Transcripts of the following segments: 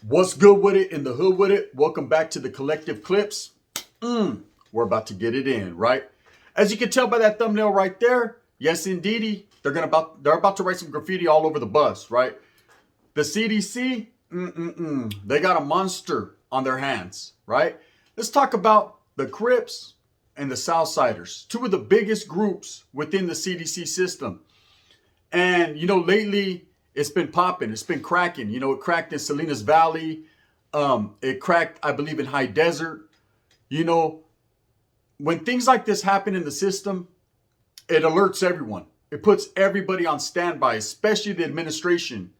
What's good with it in the hood with it? Welcome back to the Collective Clips. We're about to get it in, right? As you can tell by that thumbnail right there, yes, indeedy, they're about to write some graffiti all over the bus, right? The CDC, they got a monster on their hands, right? Let's talk about the Crips and the Southsiders, two of the biggest groups within the CDC system. And, lately it's been popping. It's been cracking. It cracked in Salinas Valley. It cracked, I believe, in High Desert. You know, when things like this happen in the system, it alerts everyone. It puts everybody on standby, especially the administration.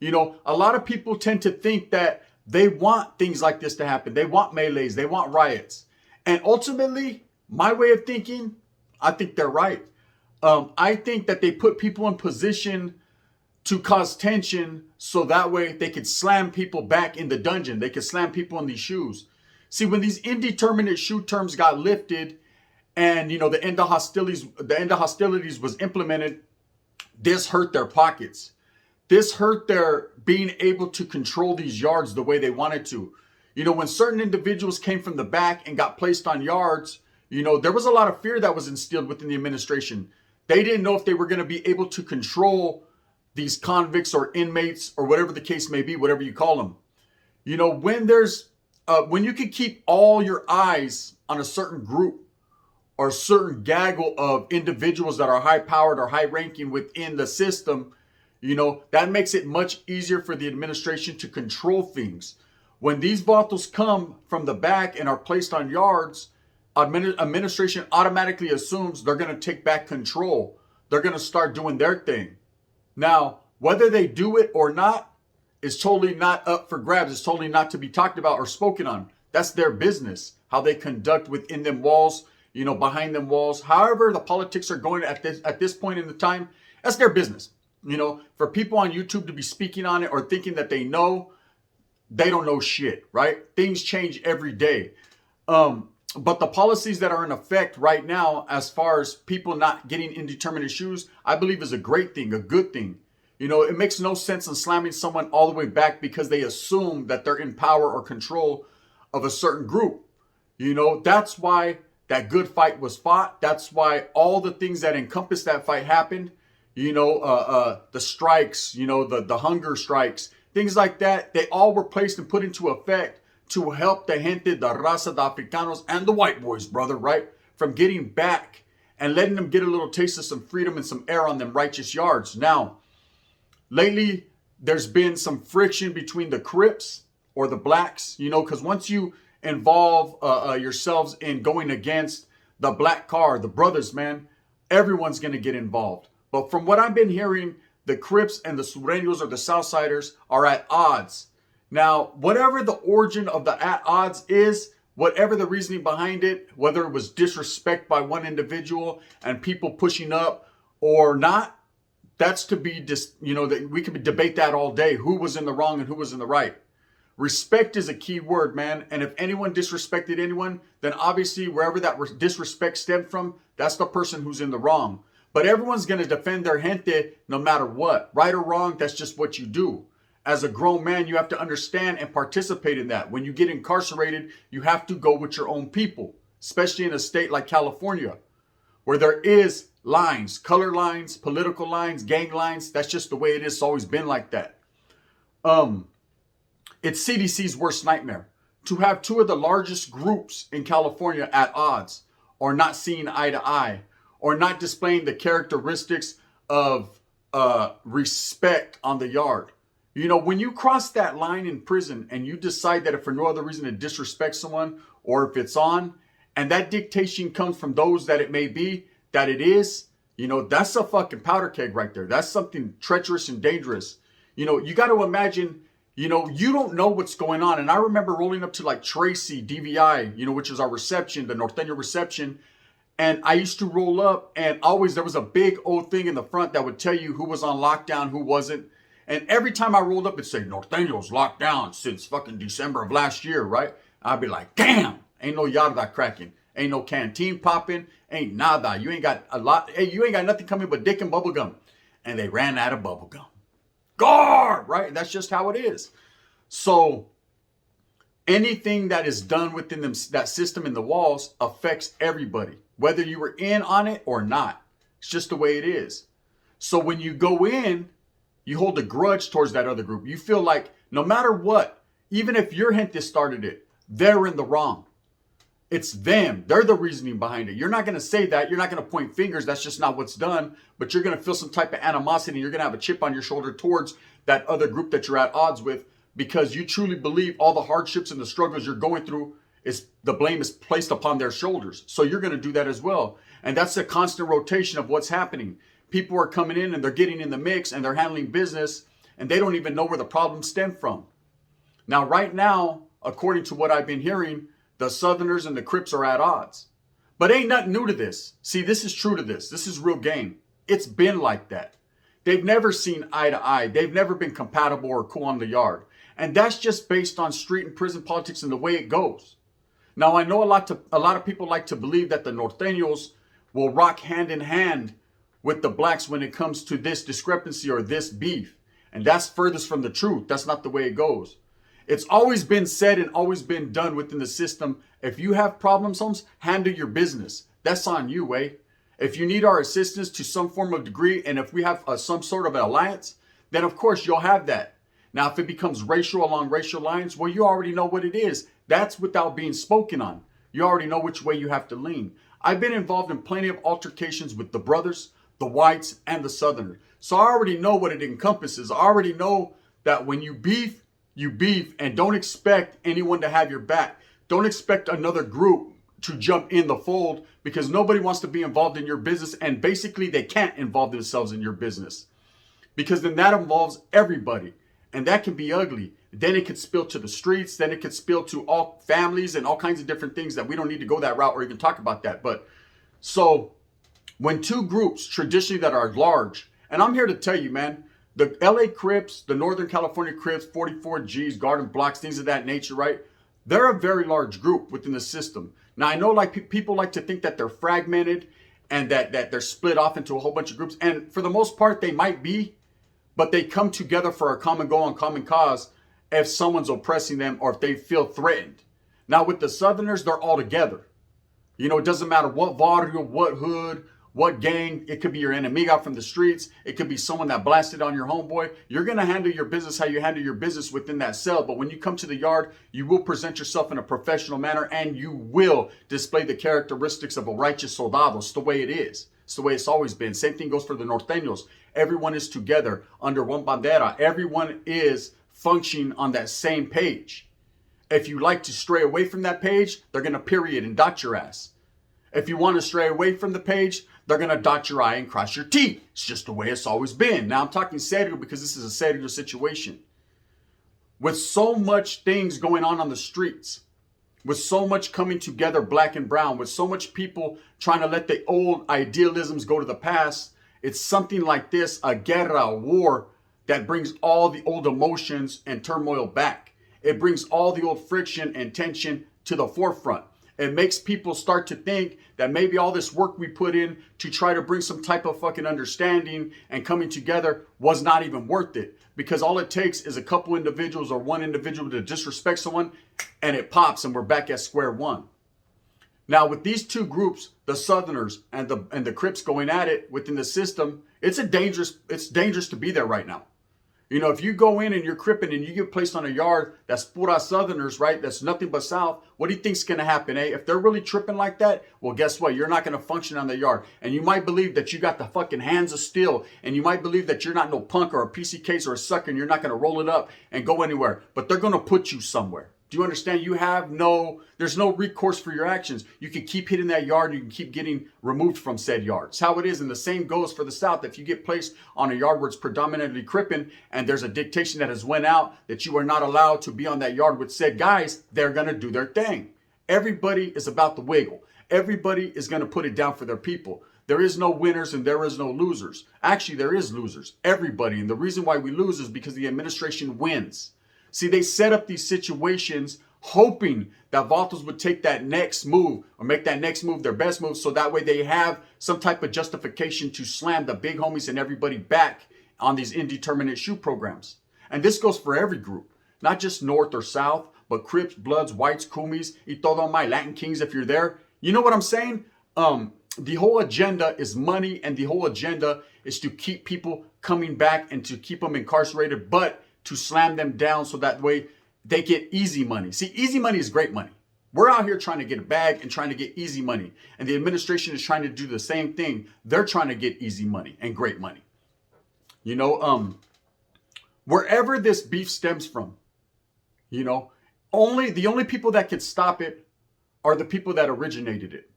A lot of people tend to think that they want things like this to happen. They want melees. They want riots. And ultimately, my way of thinking, I think they're right. I think that they put people in position to cause tension so that way they could slam people back in the dungeon. They could slam people in these shoes. See, when these indeterminate shoe terms got lifted and, the end of hostilities was implemented, this hurt their pockets. This hurt their being able to control these yards the way they wanted to. When certain individuals came from the back and got placed on yards, there was a lot of fear that was instilled within the administration. They didn't know if they were going to be able to control these convicts or inmates or whatever the case may be, whatever you call them. When you can keep all your eyes on a certain group or a certain gaggle of individuals that are high powered or high ranking within the system, that makes it much easier for the administration to control things. When these vatos come from the back and are placed on yards, administration automatically assumes they're going to take back control. They're going to start doing their thing. Now, whether they do it or not is totally not up for grabs. It's totally not to be talked about or spoken on. That's their business, how they conduct within them walls, behind them walls. However, the politics are going at this point in the time, that's their business. For people on YouTube to be speaking on it or thinking that they don't know shit, right? Things change every day. But the policies that are in effect right now, as far as people not getting indeterminate shoes, I believe is a great thing, a good thing. It makes no sense in slamming someone all the way back because they assume that they're in power or control of a certain group. That's why that good fight was fought. That's why all the things that encompass that fight happened. The strikes, the hunger strikes, things like that. They all were placed and put into effect to help the gente, the raza, the Africanos, and the white boys, brother, right? From getting back and letting them get a little taste of some freedom and some air on them righteous yards. Now, lately, there's been some friction between the Crips or the blacks, because once you involve yourselves in going against the black car, the brothers, man, everyone's going to get involved. But from what I've been hearing, the Crips and the Sureños or the Southsiders are at odds. Now, whatever the origin of the at odds is, whatever the reasoning behind it, whether it was disrespect by one individual and people pushing up or not, that's to be that we could debate that all day. Who was in the wrong and who was in the right? Respect is a key word, man. And if anyone disrespected anyone, then obviously wherever that disrespect stemmed from, that's the person who's in the wrong. But everyone's going to defend their gente no matter what. Right or wrong, that's just what you do. As a grown man, you have to understand and participate in that. When you get incarcerated, you have to go with your own people, especially in a state like California, where there is lines, color lines, political lines, gang lines. That's just the way it is. It's always been like that. It's CDC's worst nightmare to have two of the largest groups in California at odds or not seeing eye to eye or not displaying the characteristics of respect on the yard. When you cross that line in prison and you decide that if for no other reason to disrespect someone or if it's on, and that dictation comes from those that it may be, that it is, that's a fucking powder keg right there. That's something treacherous and dangerous. You got to imagine, you don't know what's going on. And I remember rolling up to like Tracy, DVI, which is our reception, the Norteño reception. And I used to roll up and always there was a big old thing in the front that would tell you who was on lockdown, who wasn't. And every time I rolled up, it'd say, Norteño's locked down since fucking December of last year, right? I'd be like, damn, ain't no yarda cracking. Ain't no canteen popping. Ain't nada. You ain't got a lot. Hey, you ain't got nothing coming but dick and bubblegum. And they ran out of bubblegum. Guard, right? That's just how it is. So anything that is done within them, that system in the walls affects everybody, whether you were in on it or not. It's just the way it is. So when you go in, you hold a grudge towards that other group. You feel like no matter what, even if your gente started it, they're in the wrong. It's them. They're the reasoning behind it. You're not going to say that. You're not going to point fingers. That's just not what's done. But you're going to feel some type of animosity. You're going to have a chip on your shoulder towards that other group that you're at odds with, because you truly believe all the hardships and the struggles you're going through, is the blame is placed upon their shoulders. So you're going to do that as well. And that's a constant rotation of what's happening. People are coming in and they're getting in the mix and they're handling business, and they don't even know where the problems stem from. Now, right now, according to what I've been hearing, the Southerners and the Crips are at odds. But ain't nothing new to this. See, this is true to this. This is real game. It's been like that. They've never seen eye to eye. They've never been compatible or cool on the yard. And that's just based on street and prison politics and the way it goes. Now, I know a lot of people like to believe that the Norteños will rock hand in hand with the blacks when it comes to this discrepancy or this beef. And that's furthest from the truth. That's not the way it goes. It's always been said and always been done within the system. If you have problems, Holmes, handle your business. That's on you, eh? If you need our assistance to some form of degree, and if we have some sort of an alliance, then of course you'll have that. Now, if it becomes racial along racial lines, well, you already know what it is. That's without being spoken on. You already know which way you have to lean. I've been involved in plenty of altercations with the brothers, the whites, and the Southerners. So I already know what it encompasses. I already know that when you beef, and don't expect anyone to have your back. Don't expect another group to jump in the fold, because nobody wants to be involved in your business, and basically they can't involve themselves in your business, because then that involves everybody, and that can be ugly. Then it could spill to the streets, then it could spill to all families and all kinds of different things that we don't need to go that route or even talk about that. But so when two groups traditionally that are large, and I'm here to tell you, man, the LA Crips, the Northern California Crips, 44Gs, Garden Blocks, things of that nature, right? They're a very large group within the system. Now, I know like people like to think that they're fragmented and that they're split off into a whole bunch of groups. And for the most part, they might be, but they come together for a common goal and common cause if someone's oppressing them or if they feel threatened. Now, with the Southerners, they're all together. You know, it doesn't matter what barrio, what hood, what gang. It could be your enemigo from the streets. It could be someone that blasted on your homeboy. You're going to handle your business how you handle your business within that cell. But when you come to the yard, you will present yourself in a professional manner, and you will display the characteristics of a righteous soldado. It's the way it is. It's the way it's always been. Same thing goes for the Norteños. Everyone is together under one bandera. Everyone is functioning on that same page. If you like to stray away from that page, they're going to period and dot your ass. If you want to stray away from the page, they're going to dot your I and cross your T. It's just the way it's always been. Now, I'm talking serio because this is a serio situation. With so much things going on the streets, with so much coming together black and brown, with so much people trying to let the old idealisms go to the past, it's something like this, a guerra, a war, that brings all the old emotions and turmoil back. It brings all the old friction and tension to the forefront. It makes people start to think that maybe all this work we put in to try to bring some type of fucking understanding and coming together was not even worth it. Because all it takes is a couple individuals or one individual to disrespect someone, and it pops and we're back at square one. Now, with these two groups, the Southerners and the Crips going at it within the system, it's dangerous to be there right now. You know, if you go in and you're cripping and you get placed on a yard that's pura Southerners, right? That's nothing but South. What do you think's going to happen, eh? If they're really tripping like that, well, guess what? You're not going to function on the yard. And you might believe that you got the fucking hands of steel. And you might believe that you're not no punk or a PC case or a sucker and you're not going to roll it up and go anywhere. But they're going to put you somewhere. Do you understand? There's no recourse for your actions. You can keep hitting that yard. You can keep getting removed from said yard. It's how it is. And the same goes for the South. If you get placed on a yard where it's predominantly cripping and there's a dictation that has went out that you are not allowed to be on that yard with said guys, they're going to do their thing. Everybody is about the wiggle. Everybody is going to put it down for their people. There is no winners and there is no losers. Actually, there is losers. Everybody. And the reason why we lose is because the administration wins. See, they set up these situations hoping that Vatos would take that next move or make that next move their best move, so that way they have some type of justification to slam the big homies and everybody back on these indeterminate shoe programs. And this goes for every group. not just North or South, but Crips, Bloods, Whites, Kumis, y todo my Latin Kings if you're there. You know what I'm saying? The whole agenda is money, and the whole agenda is to keep people coming back and to keep them incarcerated, but to slam them down so that way they get easy money. See, easy money is great money. We're out here trying to get a bag and trying to get easy money. And the administration is trying to do the same thing. They're trying to get easy money and great money. You know, wherever this beef stems from, you know, the only people that can stop it are the people that originated it.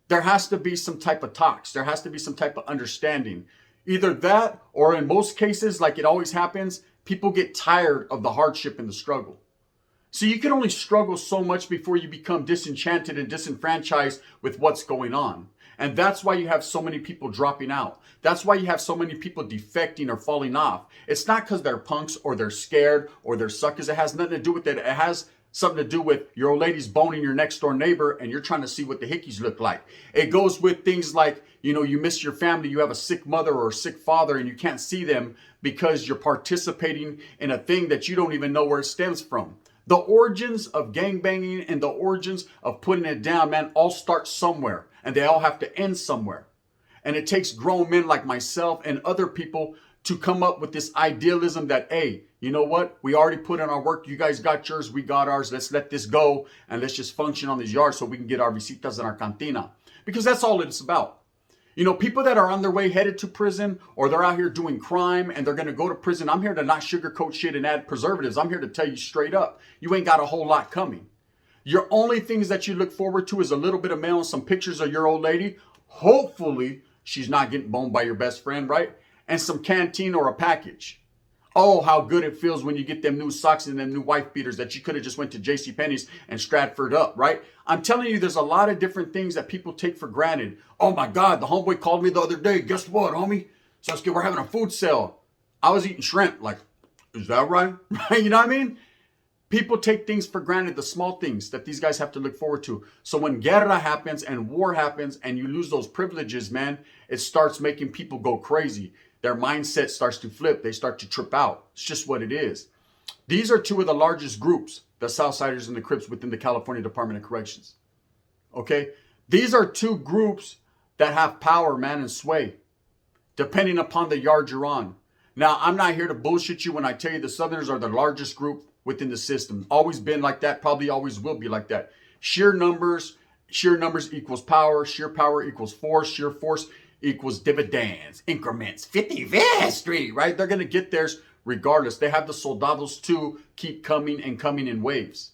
There has to be some type of talks. There has to be some type of understanding. Either that, or in most cases, like it always happens, people get tired of the hardship and the struggle. So you can only struggle so much before you become disenchanted and disenfranchised with what's going on. And that's why you have so many people dropping out. That's why you have so many people defecting or falling off. It's not because they're punks or they're scared or they're suckers. It has nothing to do with it. It has something to do with your old lady's boning your next door neighbor and you're trying to see what the hickeys look like. It goes with things like, you know, you miss your family, you have a sick mother or a sick father and you can't see them because you're participating in a thing that you don't even know where it stems from. The origins of gangbanging and the origins of putting it down, man, all start somewhere and they all have to end somewhere. And it takes grown men like myself and other people to come up with this idealism that, hey, you know what? We already put in our work. You guys got yours. We got ours. Let's let this go and let's just function on these yards so we can get our visitas in our cantina. Because that's all it's about. You know, people that are on their way headed to prison or they're out here doing crime and they're going to go to prison. I'm here to not sugarcoat shit and add preservatives. I'm here to tell you straight up. You ain't got a whole lot coming. Your only things that you look forward to is a little bit of mail and some pictures of your old lady. Hopefully she's not getting boned by your best friend, right? And some canteen or a package. Oh, how good it feels when you get them new socks and them new wife beaters that you could have just went to JCPenney's and Stratford up, right? I'm telling you, there's a lot of different things that people take for granted. Oh my God, the homeboy called me the other day. Guess what, homie? Sasuke, we're having a food sale. I was eating shrimp. Like, is that right? You know what I mean? People take things for granted, the small things that these guys have to look forward to. So when guerra happens and war happens and you lose those privileges, man, it starts making people go crazy. Their mindset starts to flip. They start to trip out. It's just what it is. These are two of the largest groups, the Southsiders and the Crips within the California Department of Corrections. Okay? These are two groups that have power, man, and sway, depending upon the yard you're on. Now, I'm not here to bullshit you when I tell you the Southerners are the largest group within the system. Always been like that, probably always will be like that. Sheer numbers equals power. Sheer power equals force. Sheer force equals dividends, increments, 55th Street, right? They're going to get theirs regardless. They have the soldados to keep coming and coming in waves.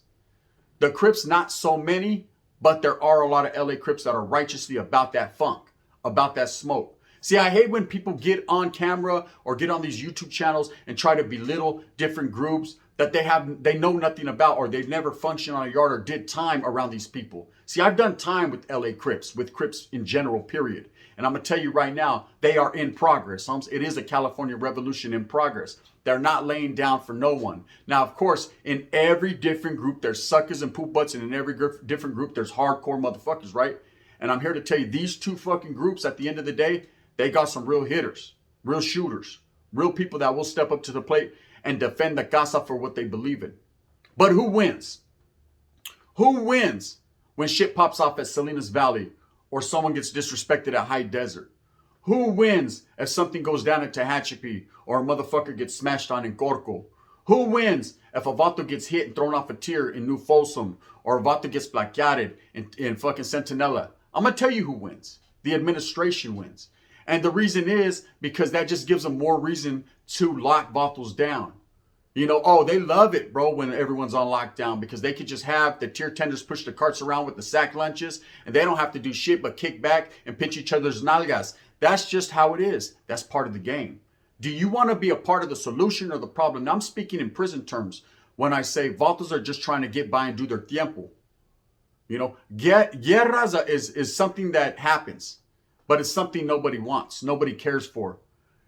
The Crips, not so many, but there are a lot of LA Crips that are righteously about that funk, about that smoke. See, I hate when people get on camera or get on these YouTube channels and try to belittle different groups that they know nothing about, or they've never functioned on a yard or did time around these people. See, I've done time with LA Crips, with Crips in general, period. And I'm going to tell you right now, they are in progress. It is a California revolution in progress. They're not laying down for no one. Now, of course, in every different group, there's suckers and poop butts, and in every different group, there's hardcore motherfuckers, right? And I'm here to tell you, these two fucking groups, at the end of the day, they got some real hitters, real shooters, real people that will step up to the plate and defend the casa for what they believe in. But who wins? Who wins when shit pops off at Salinas Valley or someone gets disrespected at High Desert? Who wins if something goes down at Tehachapi or a motherfucker gets smashed on in Corco? Who wins if a vato gets hit and thrown off a tier in New Folsom or a vato gets plaqueated in fucking Centinela? I'm going to tell you who wins. The administration wins. And the reason is because that just gives them more reason to lock vatos down. You know, oh, they love it, bro, when everyone's on lockdown because they could just have the tier tenders push the carts around with the sack lunches and they don't have to do shit but kick back and pinch each other's nalgas. That's just how it is. That's part of the game. Do you want to be a part of the solution or the problem? Now, I'm speaking in prison terms when I say vatos are just trying to get by and do their tiempo. You know, guerras is something that happens. But it's something nobody wants. Nobody cares for.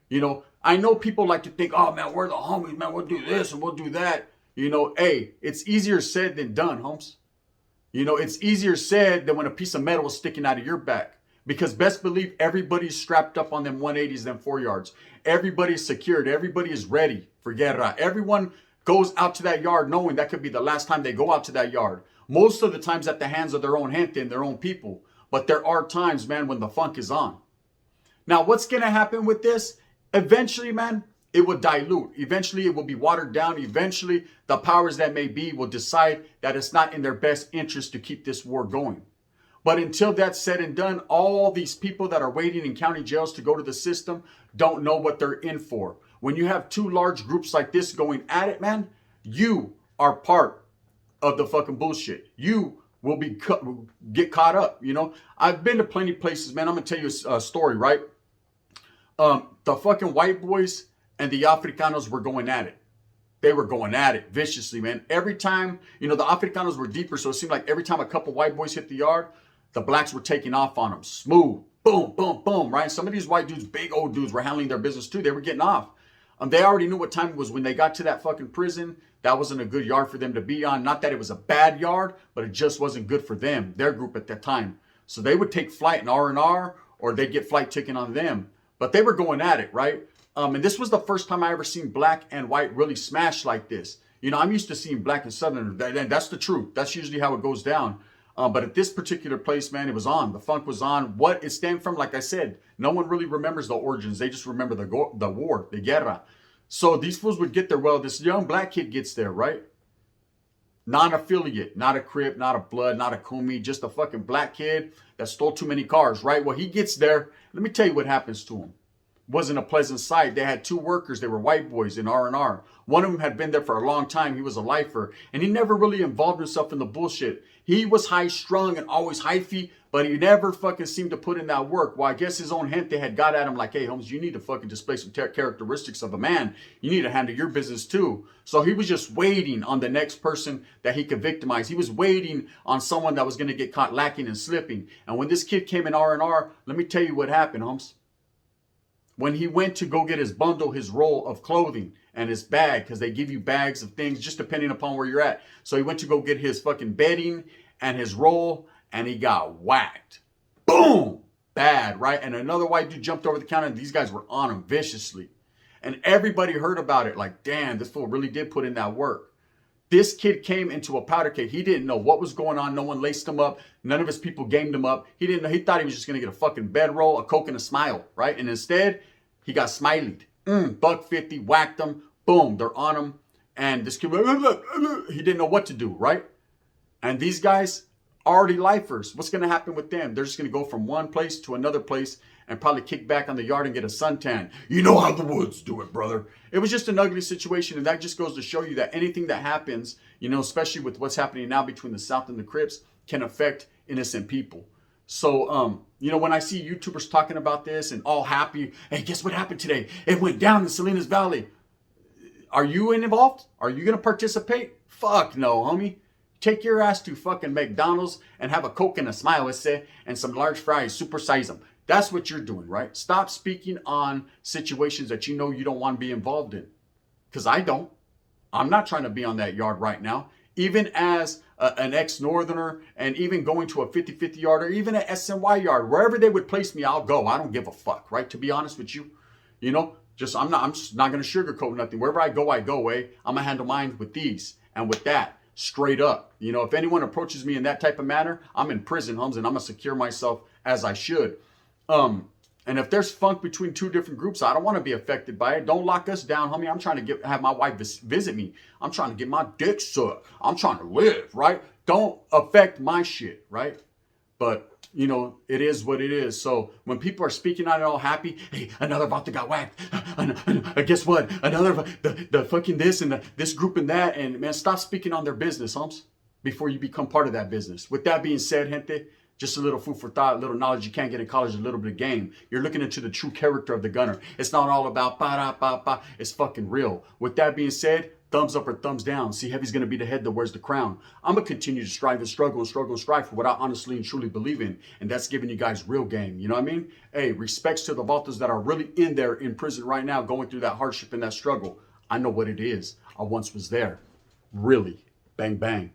You know, I know people like to think, oh, man, we're the homies, man. We'll do this and we'll do that. You know, hey, it's easier said than done, Holmes. You know, it's easier said than when a piece of metal is sticking out of your back. Because best believe everybody's strapped up on them 180s, them 4 yards. Everybody's secured. Everybody is ready for guerra. Everyone goes out to that yard knowing that could be the last time they go out to that yard. Most of the times at the hands of their own gente and their own people. But there are times, man, when the funk is on. Now, what's going to happen with this? Eventually, man, it will dilute. Eventually, it will be watered down. Eventually, the powers that may be will decide that it's not in their best interest to keep this war going. But until that's said and done, all these people that are waiting in county jails to go to the system don't know what they're in for. When you have two large groups like this going at it, man, you are part of the fucking bullshit. You will get caught up, you know. I've been to plenty of places, man. I'm going to tell you a story, right? The fucking white boys and the Africanos were going at it. They were going at it viciously, man. Every time, you know, the Africanos were deeper, so it seemed like every time a couple white boys hit the yard, the blacks were taking off on them. Smooth. Boom, boom, boom, right? Some of these white dudes, big old dudes, were handling their business too. They were getting off. They already knew what time it was when they got to that fucking prison. That wasn't a good yard for them to be on. Not that it was a bad yard, but it just wasn't good for them, their group at that time. So they would take flight in R&R, or they'd get flight taken on them. But they were going at it, right? And this was the first time I ever seen black and white really smash like this. You know, I'm used to seeing black and southern. That's the truth. That's usually how it goes down. But at this particular place, man, it was on. The funk was on. What it stemmed from, like I said, no one really remembers the origins. They just remember the war, the guerra. So these fools would get there. Well, this young black kid gets there, right? Non-affiliate, not a Crip, not a Blood, not a Kumi, just a fucking black kid that stole too many cars, right? Well, he gets there. Let me tell you what happens to him. Wasn't a pleasant sight. They had two workers. They were white boys in R&R. One of them had been there for a long time. He was a lifer, and he never really involved himself in the bullshit. He was high-strung and always hyphy, but he never fucking seemed to put in that work. Well, I guess his own gente had got at him like, hey, Holmes, you need to fucking display some characteristics of a man. You need to handle your business too. So he was just waiting on the next person that he could victimize. He was waiting on someone that was going to get caught lacking and slipping. And when this kid came in R&R, let me tell you what happened, Holmes. When he went to go get his bundle, his roll of clothing and his bag, because they give you bags of things just depending upon where you're at. So he went to go get his fucking bedding and his roll, and he got whacked. Boom! Bad, right? And another white dude jumped over the counter, and these guys were on him viciously. And everybody heard about it like, damn, this fool really did put in that work. This kid came into a powder keg. He didn't know what was going on. No one laced him up. None of his people gamed him up. He didn't know. He thought he was just going to get a fucking bedroll, a Coke, and a smile, right? And instead, he got smileyed. $1.50, whacked him. Boom, they're on him. And this kid, he didn't know what to do, right? And these guys, already lifers. What's going to happen with them? They're just going to go from one place to another place and probably kick back on the yard and get a suntan. You know how the woods do it, brother. It was just an ugly situation. And that just goes to show you that anything that happens, you know, especially with what's happening now between the South and the Crips, can affect innocent people. So, you know, when I see YouTubers talking about this and all happy, hey, guess what happened today? It went down in Salinas Valley. Are you involved? Are you going to participate? Fuck no, homie. Take your ass to fucking McDonald's and have a Coke and a smile, let's say, and some large fries, supersize them. That's what you're doing, right? Stop speaking on situations that you know you don't want to be involved in. Because I don't. I'm not trying to be on that yard right now. Even as an ex-Northerner, and even going to a 50-50 yard, or even an SNY yard, wherever they would place me, I'll go. I don't give a fuck, right? To be honest with you, you know, I'm just not going to sugarcoat nothing. Wherever I go, I'm going to handle mine with these and with that. Straight up. You know, if anyone approaches me in that type of manner, I'm in prison, Holmes, and I'm going to secure myself as I should. And if there's funk between two different groups, I don't want to be affected by it. Don't lock us down, homie. I'm trying to have my wife visit me. I'm trying to get my dick sucked. I'm trying to live, right? Don't affect my shit, right? But, you know, it is what it is. So when people are speaking on it all happy, hey, another Vato got whacked. Guess what? Another, the fucking this and this group and that. And, man, stop speaking on their business, Holmes, before you become part of that business. With that being said, gente, just a little food for thought, a little knowledge you can't get in college, a little bit of game. You're looking into the true character of the gunner. It's not all about ba-da-ba-ba. It's fucking real. With that being said, thumbs up or thumbs down. See, heavy's going to be the head that wears the crown. I'm going to continue to strive and struggle and struggle and strive for what I honestly and truly believe in. And that's giving you guys real game. You know what I mean? Hey, respects to the Vatos that are really in there in prison right now, going through that hardship and that struggle. I know what it is. I once was there. Really. Bang, bang.